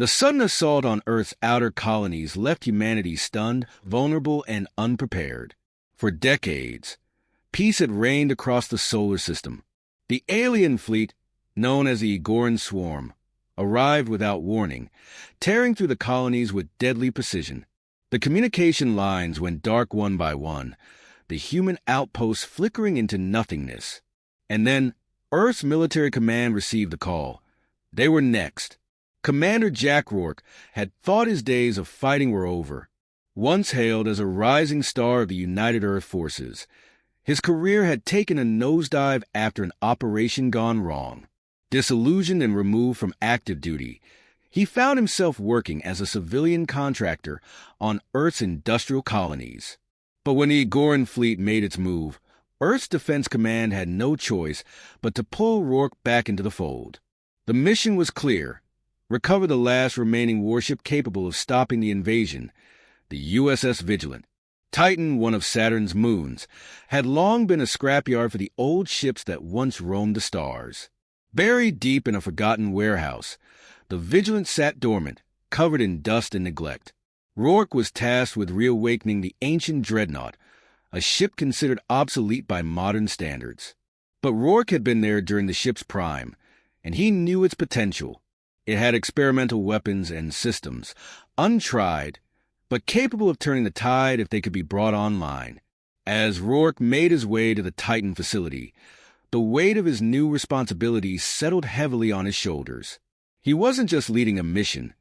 The sudden assault on Earth's outer colonies left humanity stunned, vulnerable, and unprepared. For decades, peace had reigned across the solar system. The alien fleet, known as the Egoran Swarm, arrived without warning, tearing through the colonies with deadly precision. The communication lines went dark one by one, the human outposts flickering into nothingness. And then, Earth's military command received the call. They were next. Commander Jack Rourke had thought his days of fighting were over. Once hailed as a rising star of the United Earth Forces, his career had taken a nosedive after an operation gone wrong. Disillusioned and removed from active duty, he found himself working as a civilian contractor on Earth's industrial colonies. But when the Egoran fleet made its move, Earth's Defense Command had no choice but to pull Rourke back into the fold. The mission was clear: recover the last remaining warship capable of stopping the invasion, the USS Vigilant. Titan, one of Saturn's moons, had long been a scrapyard for the old ships that once roamed the stars. Buried deep in a forgotten warehouse, the Vigilant sat dormant, covered in dust and neglect. Rourke was tasked with reawakening the ancient dreadnought, a ship considered obsolete by modern standards. But Rourke had been there during the ship's prime, and he knew its potential. It had experimental weapons and systems, untried, but capable of turning the tide if they could be brought online. As Rourke made his way to the Titan facility, the weight of his new responsibilities settled heavily on his shoulders. He wasn't just leading a mission.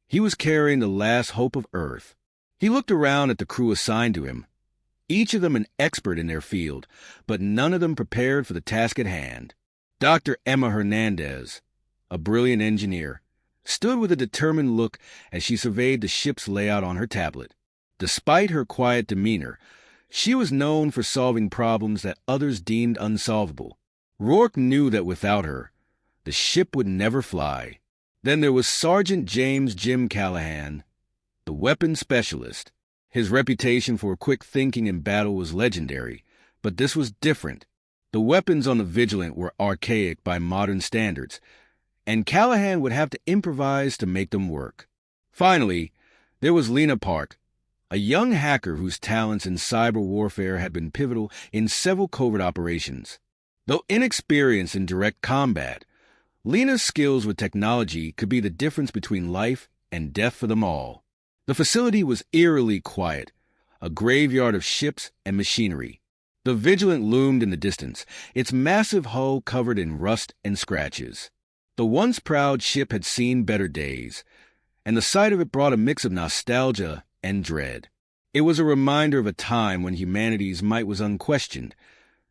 He was carrying the last hope of Earth. He looked around at the crew assigned to him, each of them an expert in their field, but none of them prepared for the task at hand. Dr. Emma Hernandez, a brilliant engineer, stood with a determined look as she surveyed the ship's layout on her tablet. Despite her quiet demeanor, she was known for solving problems that others deemed unsolvable. Rourke knew that without her, the ship would never fly. Then there was Sergeant James Jim Callahan, the weapons specialist. His reputation for quick thinking in battle was legendary, but this was different. The weapons on the Vigilant were archaic by modern standards, and Callahan would have to improvise to make them work. Finally, there was Lena Park, a young hacker whose talents in cyber warfare had been pivotal in several covert operations. Though inexperienced in direct combat, Lena's skills with technology could be the difference between life and death for them all. The facility was eerily quiet, a graveyard of ships and machinery. The Vigilant loomed in the distance, its massive hull covered in rust and scratches. The once proud ship had seen better days, and the sight of it brought a mix of nostalgia and dread. It was a reminder of a time when humanity's might was unquestioned,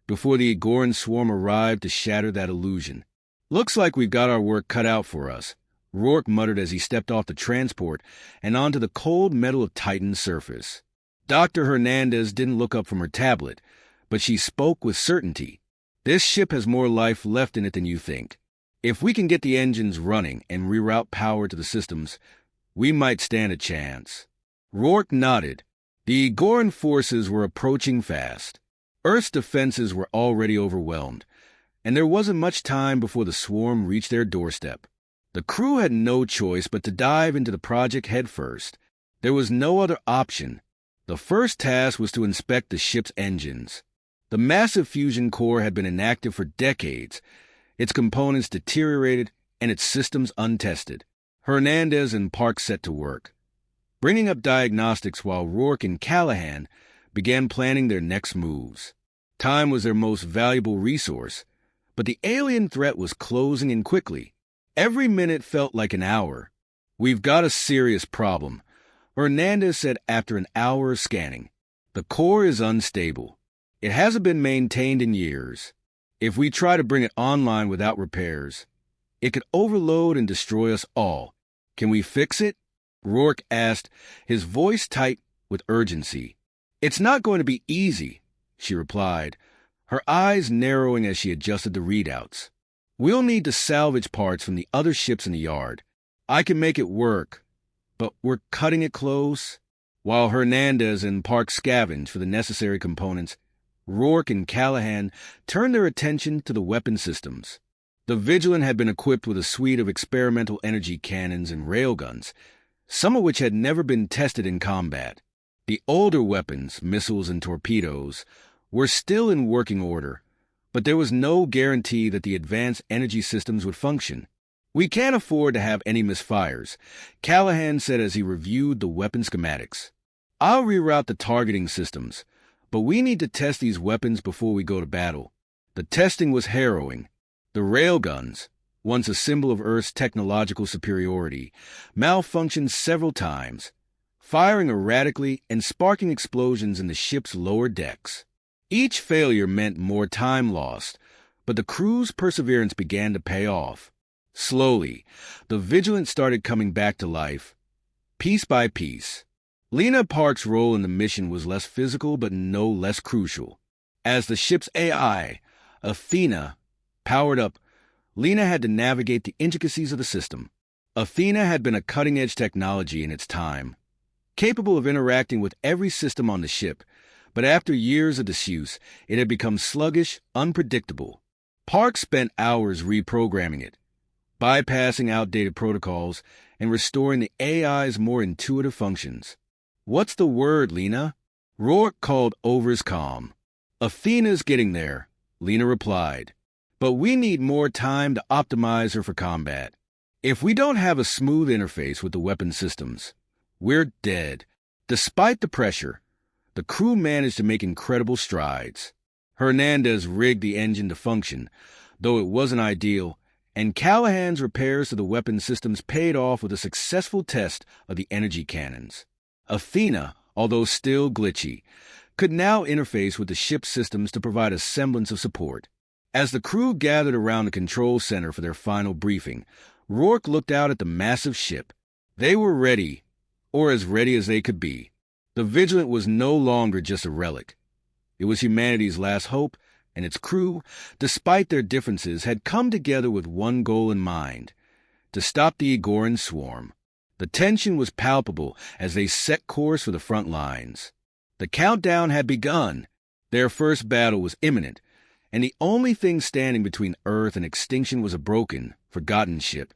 before the Egoran swarm arrived to shatter that illusion. "Looks like we've got our work cut out for us," Rourke muttered as he stepped off the transport and onto the cold metal of Titan's surface. Dr. Hernandez didn't look up from her tablet, but she spoke with certainty. "This ship has more life left in it than you think. If we can get the engines running and reroute power to the systems, we might stand a chance." Rourke nodded. The Egoran forces were approaching fast. Earth's defenses were already overwhelmed, and there wasn't much time before the swarm reached their doorstep. The crew had no choice but to dive into the project headfirst. There was no other option. The first task was to inspect the ship's engines. The massive fusion core had been inactive for decades, its components deteriorated and its systems untested. Hernandez and Park set to work, bringing up diagnostics while Rourke and Callahan began planning their next moves. Time was their most valuable resource, but the alien threat was closing in quickly. Every minute felt like an hour. "We've got a serious problem," Hernandez said after an hour of scanning. "The core is unstable. It hasn't been maintained in years. If we try to bring it online without repairs, it could overload and destroy us all. Can we fix it?" Rourke asked, his voice tight with urgency. "It's not going to be easy," she replied, her eyes narrowing as she adjusted the readouts. "We'll need to salvage parts from the other ships in the yard. I can make it work, but we're cutting it close." While Hernandez and Park scavenged for the necessary components, Rourke and Callahan turned their attention to the weapon systems. The Vigilant had been equipped with a suite of experimental energy cannons and railguns, some of which had never been tested in combat. The older weapons, missiles and torpedoes, were still in working order, but there was no guarantee that the advanced energy systems would function. "We can't afford to have any misfires," Callahan said as he reviewed the weapon schematics. "I'll reroute the targeting systems, but we need to test these weapons before we go to battle." The testing was harrowing. The railguns, once a symbol of Earth's technological superiority, malfunctioned several times, firing erratically and sparking explosions in the ship's lower decks. Each failure meant more time lost, but the crew's perseverance began to pay off. Slowly, the Vigilant started coming back to life, piece by piece. Lena Park's role in the mission was less physical but no less crucial. As the ship's AI, Athena, powered up, Lena had to navigate the intricacies of the system. Athena had been a cutting-edge technology in its time, capable of interacting with every system on the ship, but after years of disuse, it had become sluggish, unpredictable. Park spent hours reprogramming it, bypassing outdated protocols and restoring the AI's more intuitive functions. "What's the word, Lena?" Rourke called over his comm. "Athena's getting there," Lena replied, "but we need more time to optimize her for combat. If we don't have a smooth interface with the weapon systems, we're dead." Despite the pressure, the crew managed to make incredible strides. Hernandez rigged the engine to function, though it wasn't ideal, and Callahan's repairs to the weapon systems paid off with a successful test of the energy cannons. Athena, although still glitchy, could now interface with the ship's systems to provide a semblance of support. As the crew gathered around the control center for their final briefing, Rourke looked out at the massive ship. They were ready, or as ready as they could be. The Vigilant was no longer just a relic. It was humanity's last hope, and its crew, despite their differences, had come together with one goal in mind: to stop the Egoran swarm. The tension was palpable as they set course for the front lines. The countdown had begun. Their first battle was imminent, and the only thing standing between Earth and extinction was a broken, forgotten ship,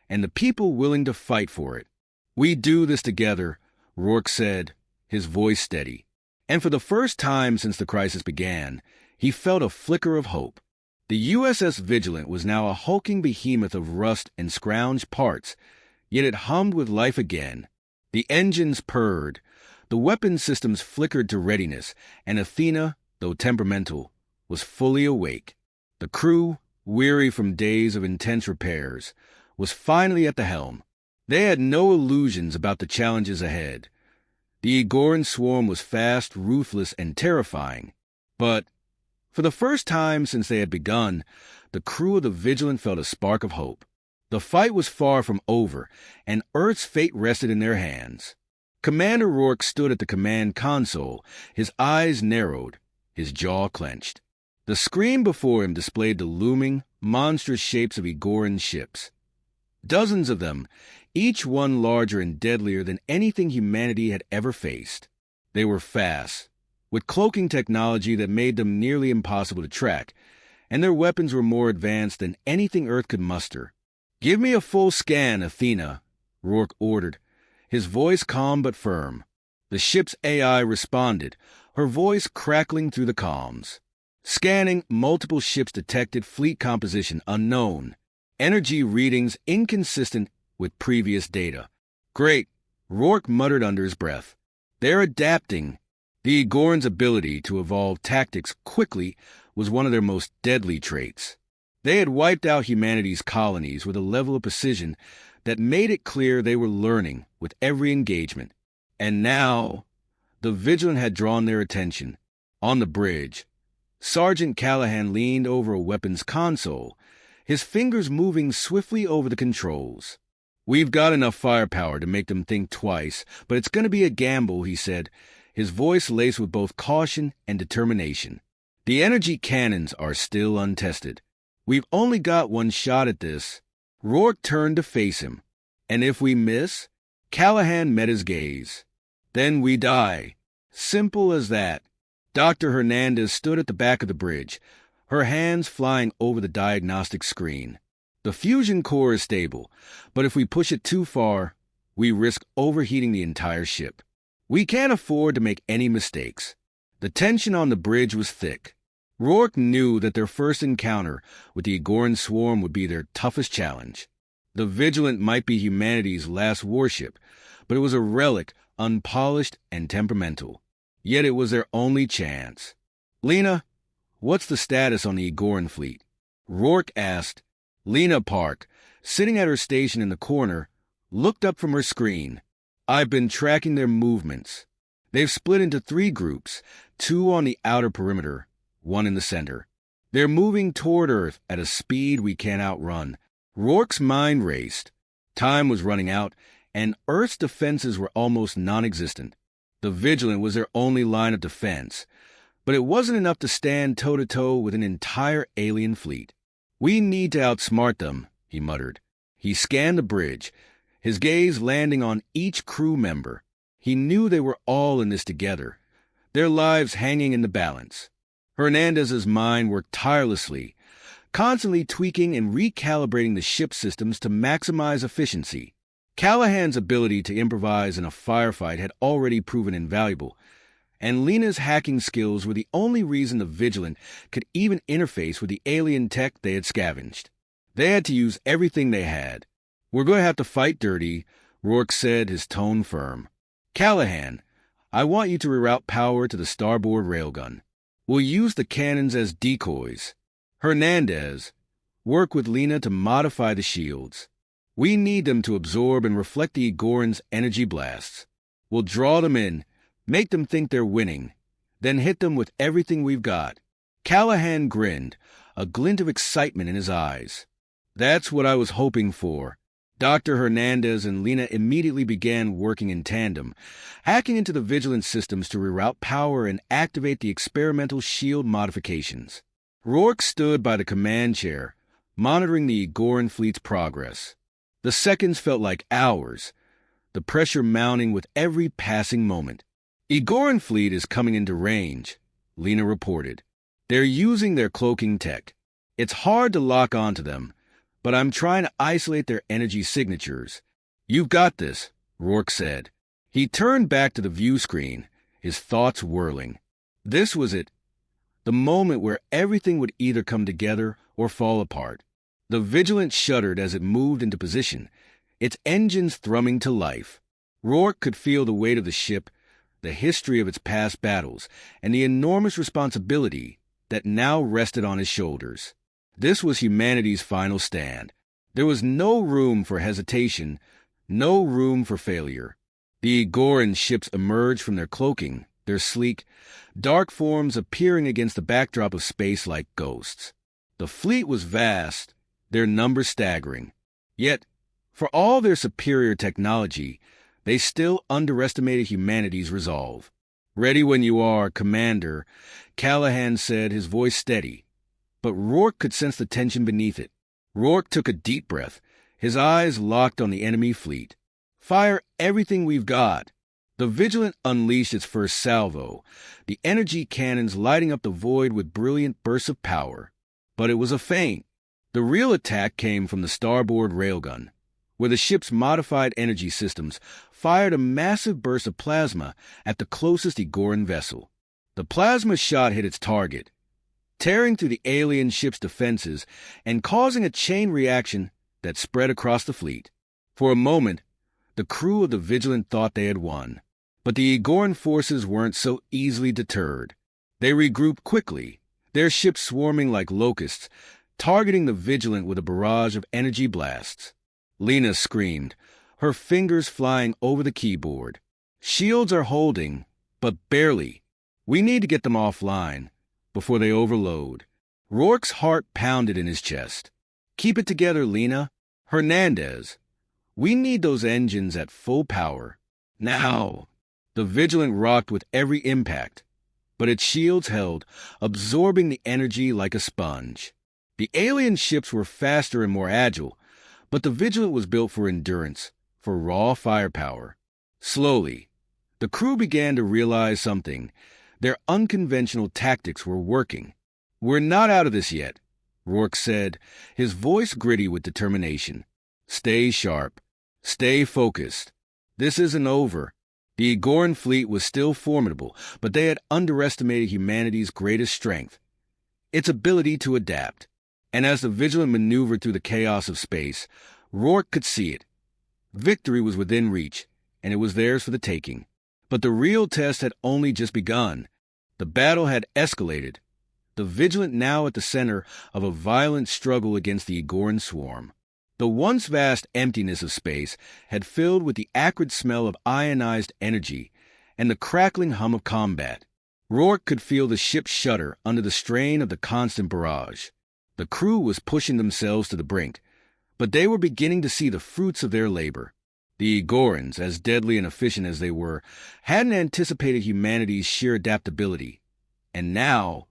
and the people willing to fight for it. "We do this together," Rourke said, his voice steady. And for the first time since the crisis began, he felt a flicker of hope. The USS Vigilant was now a hulking behemoth of rust and scrounged parts, yet it hummed with life again. The engines purred, the weapon systems flickered to readiness, and Athena, though temperamental, was fully awake. The crew, weary from days of intense repairs, was finally at the helm. They had no illusions about the challenges ahead. The Egoran swarm was fast, ruthless, and terrifying. But, for the first time since they had begun, the crew of the Vigilant felt a spark of hope. The fight was far from over, and Earth's fate rested in their hands. Commander Rourke stood at the command console, his eyes narrowed, his jaw clenched. The screen before him displayed the looming, monstrous shapes of Egoran ships. Dozens of them, each one larger and deadlier than anything humanity had ever faced. They were fast, with cloaking technology that made them nearly impossible to track, and their weapons were more advanced than anything Earth could muster. "Give me a full scan, Athena," Rourke ordered, his voice calm but firm. The ship's AI responded, her voice crackling through the comms. "Scanning, multiple ships detected, fleet composition unknown. Energy readings inconsistent with previous data." "Great," Rourke muttered under his breath. "They're adapting." The Egoran's ability to evolve tactics quickly was one of their most deadly traits. They had wiped out humanity's colonies with a level of precision that made it clear they were learning with every engagement. And now, the Vigilant had drawn their attention. On the bridge, Sergeant Callahan leaned over a weapons console, his fingers moving swiftly over the controls. "We've got enough firepower to make them think twice, but it's going to be a gamble," he said, his voice laced with both caution and determination. "The energy cannons are still untested. We've only got one shot at this." Rourke turned to face him. "And if we miss?" Callahan met his gaze. "Then we die. Simple as that." Dr. Hernandez stood at the back of the bridge, her hands flying over the diagnostic screen. The fusion core is stable, but if we push it too far, we risk overheating the entire ship. We can't afford to make any mistakes. The tension on the bridge was thick. Rourke knew that their first encounter with the Agoran swarm would be their toughest challenge. The Vigilant might be humanity's last warship, but it was a relic, unpolished and temperamental. Yet it was their only chance. "Lena, what's the status on the Agoran fleet?" Rourke asked. Lena Park, sitting at her station in the corner, looked up from her screen. "I've been tracking their movements. They've split into 3 groups, 2 on the outer perimeter, 1 in the center. They're moving toward Earth at a speed we can't outrun." Rourke's mind raced. Time was running out, and Earth's defenses were almost non-existent. The Vigilant was their only line of defense, but it wasn't enough to stand toe-to-toe with an entire alien fleet. "We need to outsmart them," he muttered. He scanned the bridge, his gaze landing on each crew member. He knew they were all in this together, their lives hanging in the balance. Hernandez's mind worked tirelessly, constantly tweaking and recalibrating the ship systems to maximize efficiency. Callahan's ability to improvise in a firefight had already proven invaluable, and Lena's hacking skills were the only reason the Vigilant could even interface with the alien tech they had scavenged. They had to use everything they had. "We're going to have to fight dirty," Rourke said, his tone firm. "Callahan, I want you to reroute power to the starboard railgun. We'll use the cannons as decoys. Hernandez, work with Lena to modify the shields. We need them to absorb and reflect the Agoran's energy blasts. We'll draw them in, make them think they're winning, then hit them with everything we've got." Callahan grinned, a glint of excitement in his eyes. "That's what I was hoping for." Dr. Hernandez and Lena immediately began working in tandem, hacking into the Vigilant systems to reroute power and activate the experimental shield modifications. Rourke stood by the command chair, monitoring the Agoran fleet's progress. The seconds felt like hours, the pressure mounting with every passing moment. "Agoran fleet is coming into range," Lena reported. "They're using their cloaking tech. It's hard to lock onto them, but I'm trying to isolate their energy signatures." "You've got this," Rourke said. He turned back to the view screen, his thoughts whirling. This was it, the moment where everything would either come together or fall apart. The Vigilant shuddered as it moved into position, its engines thrumming to life. Rourke could feel the weight of the ship, the history of its past battles, and the enormous responsibility that now rested on his shoulders. This was humanity's final stand. There was no room for hesitation, no room for failure. The Agoran ships emerged from their cloaking, their sleek, dark forms appearing against the backdrop of space like ghosts. The fleet was vast, their numbers staggering. Yet, for all their superior technology, they still underestimated humanity's resolve. "Ready when you are, Commander," Callahan said, his voice steady. But Rourke could sense the tension beneath it. Rourke took a deep breath, his eyes locked on the enemy fleet. "Fire everything we've got." The Vigilant unleashed its first salvo, the energy cannons lighting up the void with brilliant bursts of power. But it was a feint. The real attack came from the starboard railgun, where the ship's modified energy systems fired a massive burst of plasma at the closest Agoran vessel. The plasma shot hit its target, tearing through the alien ship's defenses and causing a chain reaction that spread across the fleet. For a moment, the crew of the Vigilant thought they had won. But the Agoran forces weren't so easily deterred. They regrouped quickly, their ships swarming like locusts, targeting the Vigilant with a barrage of energy blasts. Lena screamed, her fingers flying over the keyboard. "Shields are holding, but barely. We need to get them offline before they overload." Rourke's heart pounded in his chest. "Keep it together, Lena. Hernandez, we need those engines at full power. Now." The Vigilant rocked with every impact, but its shields held, absorbing the energy like a sponge. The alien ships were faster and more agile, but the Vigilant was built for endurance, for raw firepower. Slowly, the crew began to realize something. Their unconventional tactics were working. "We're not out of this yet," Rourke said, his voice gritty with determination. "Stay sharp. Stay focused. This isn't over." The Egoran fleet was still formidable, but they had underestimated humanity's greatest strength, its ability to adapt. And as the Vigilant maneuvered through the chaos of space, Rourke could see it. Victory was within reach, and it was theirs for the taking. But the real test had only just begun. The battle had escalated, the Vigilant now at the center of a violent struggle against the Egoran swarm. The once vast emptiness of space had filled with the acrid smell of ionized energy and the crackling hum of combat. Rourke could feel the ship shudder under the strain of the constant barrage. The crew was pushing themselves to the brink, but they were beginning to see the fruits of their labor. The Egorans, as deadly and efficient as they were, hadn't anticipated humanity's sheer adaptability. And now,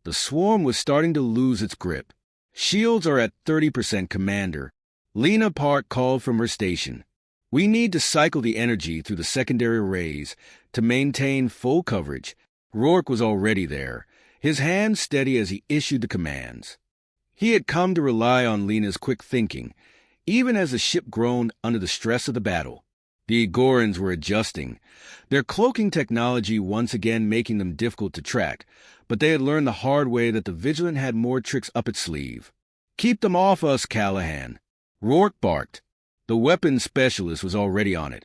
the swarm was starting to lose its grip. "Shields are at 30%, Commander." Lena Park called from her station. "We need to cycle the energy through the secondary arrays to maintain full coverage." Rourke was already there, his hands steady as he issued the commands. He had come to rely on Lena's quick thinking, even as the ship groaned under the stress of the battle. The Egorans were adjusting, their cloaking technology once again making them difficult to track, but they had learned the hard way that the Vigilant had more tricks up its sleeve. "Keep them off us, Callahan," Rourke barked. The weapons specialist was already on it,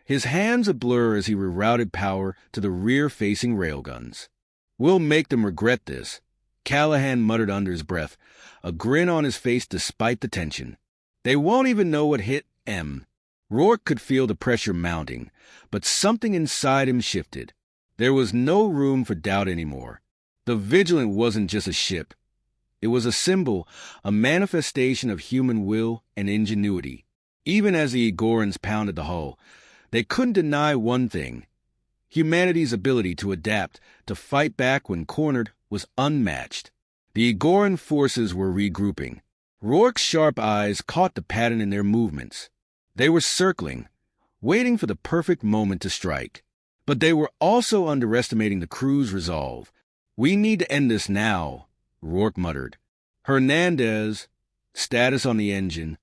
his hands a blur as he rerouted power to the rear-facing railguns. "We'll make them regret this," Callahan muttered under his breath, a grin on his face despite the tension. "They won't even know what hit M." Rourke could feel the pressure mounting, but something inside him shifted. There was no room for doubt anymore. The Vigilant wasn't just a ship. It was a symbol, a manifestation of human will and ingenuity. Even as the Egorans pounded the hull, they couldn't deny one thing. Humanity's ability to adapt, to fight back when cornered, was unmatched. The Egoran forces were regrouping. Rourke's sharp eyes caught the pattern in their movements. They were circling, waiting for the perfect moment to strike. But they were also underestimating the crew's resolve. "We need to end this now," Rourke muttered. Hernandez, status on the engine.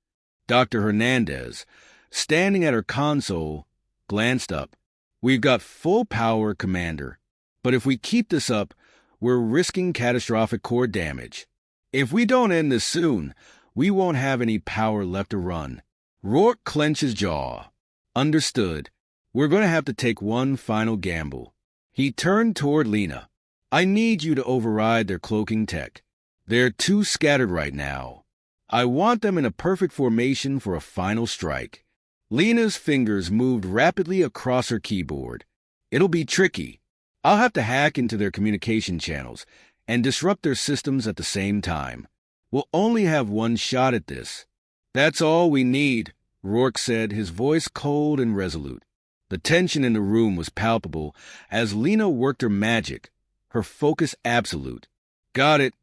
Dr. Hernandez, standing at her console, glanced up. "We've got full power, Commander. But if we keep this up, we're risking catastrophic core damage. If we don't end this soon, we won't have any power left to run." Rourke clenched his jaw. "Understood. We're going to have to take one final gamble." He turned toward Lena. "I need you to override their cloaking tech. They're too scattered right now. I want them in a perfect formation for a final strike." Lena's fingers moved rapidly across her keyboard. "It'll be tricky. I'll have to hack into their communication channels and disrupt their systems at the same time. We'll only have one shot at this." "That's all we need," Rourke said, his voice cold and resolute. The tension in the room was palpable as Lena worked her magic, her focus absolute. "Got it,"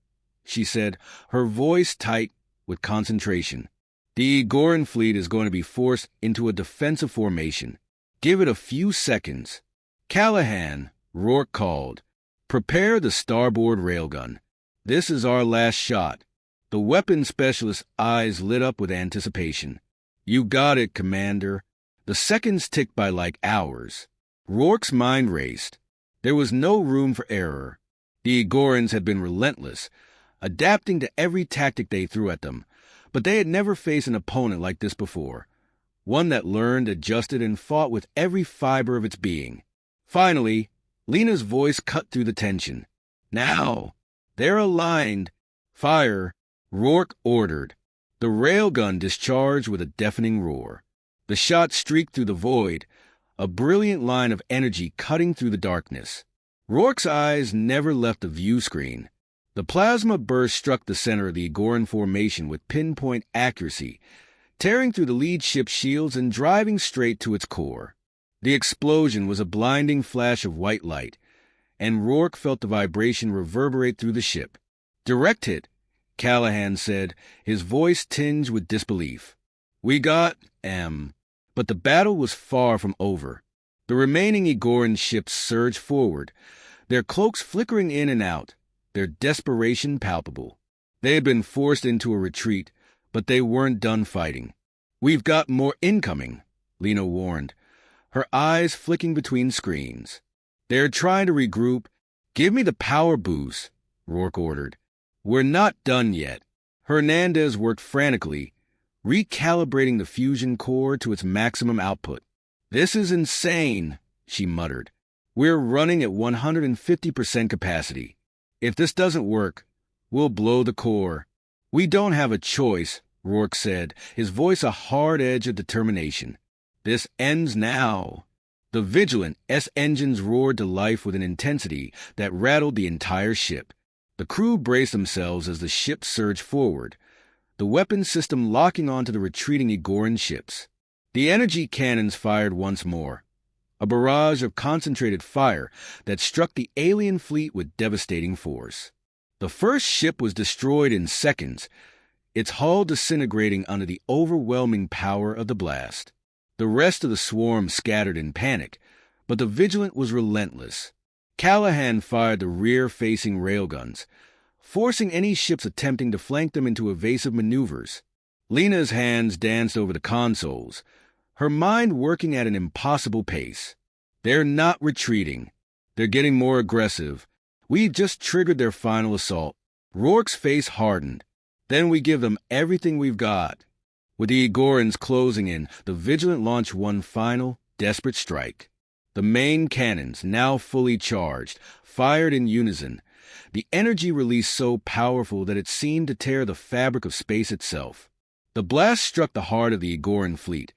she said, her voice tight with concentration. "The Egoran fleet is going to be forced into a defensive formation. Give it a few seconds." "Callahan," Rourke called, "prepare the starboard railgun. This is our last shot." The weapons specialist's eyes lit up with anticipation. "You got it, Commander." The seconds ticked by like hours. Rourke's mind raced. There was no room for error. The Egorans had been relentless, adapting to every tactic they threw at them, but they had never faced an opponent like this before, one that learned, adjusted, and fought with every fiber of its being. Finally, Lena's voice cut through the tension. "Now! They're aligned. Fire!" Rourke ordered. The railgun discharged with a deafening roar. The shot streaked through the void, a brilliant line of energy cutting through the darkness. Rourke's eyes never left the view screen. The plasma burst struck the center of the Egoran formation with pinpoint accuracy, tearing through the lead ship's shields and driving straight to its core. The explosion was a blinding flash of white light, and Rourke felt the vibration reverberate through the ship. "Direct hit," Callahan said, his voice tinged with disbelief. "We got M." But the battle was far from over. The remaining Egoran ships surged forward, their cloaks flickering in and out. their desperation palpable. They had been forced into a retreat, but they weren't done fighting. "We've got more incoming," Lena warned, her eyes flicking between screens. "They're trying to regroup." "Give me the power boost," Rourke ordered. "We're not done yet." Hernandez worked frantically, recalibrating the fusion core to its maximum output. "This is insane," she muttered. "We're running at 150% capacity. If this doesn't work, we'll blow the core." "We don't have a choice," Rourke said, his voice a hard edge of determination. "This ends now." The Vigilant S engines roared to life with an intensity that rattled the entire ship. The crew braced themselves as the ship surged forward, the weapons system locking onto the retreating Egoran ships. The energy cannons fired once more, a barrage of concentrated fire that struck the alien fleet with devastating force. The first ship was destroyed in seconds, its hull disintegrating under the overwhelming power of the blast. The rest of the swarm scattered in panic, but the Vigilant was relentless. Callahan fired the rear-facing railguns, forcing any ships attempting to flank them into evasive maneuvers. Lena's hands danced over the consoles, her mind working at an impossible pace. "They're not retreating. They're getting more aggressive. We've just triggered their final assault." Rourke's face hardened. "Then we give them everything we've got." With the Egorans closing in, the Vigilant launched one final, desperate strike. The main cannons, now fully charged, fired in unison, the energy release so powerful that it seemed to tear the fabric of space itself. The blast struck the heart of the Egoran fleet,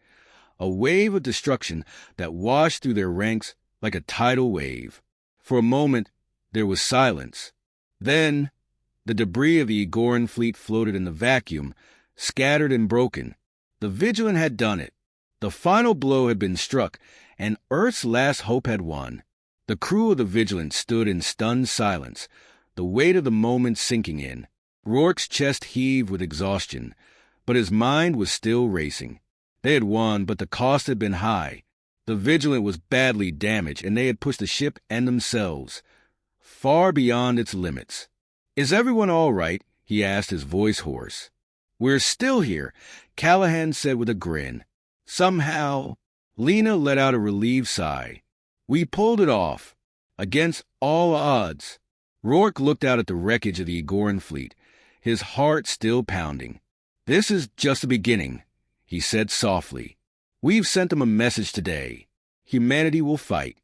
a wave of destruction that washed through their ranks like a tidal wave. For a moment, there was silence. Then, the debris of the Egoran fleet floated in the vacuum, scattered and broken. The Vigilant had done it. The final blow had been struck, and Earth's last hope had won. The crew of the Vigilant stood in stunned silence, the weight of the moment sinking in. Rourke's chest heaved with exhaustion, but his mind was still racing. They had won, but the cost had been high. The Vigilant was badly damaged, and they had pushed the ship and themselves far beyond its limits. "Is everyone all right?" he asked, his voice hoarse. "We're still here," Callahan said with a grin. "Somehow." Lena let out a relieved sigh. "We pulled it off. Against all odds." Rourke looked out at the wreckage of the Egoran fleet, his heart still pounding. "This is just the beginning," he said softly. "We've sent them a message today. Humanity will fight,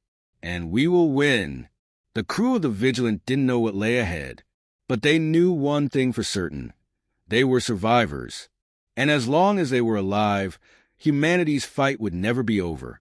and we will win." The crew of the Vigilant didn't know what lay ahead, but they knew one thing for certain. They were survivors. And as long as they were alive, humanity's fight would never be over.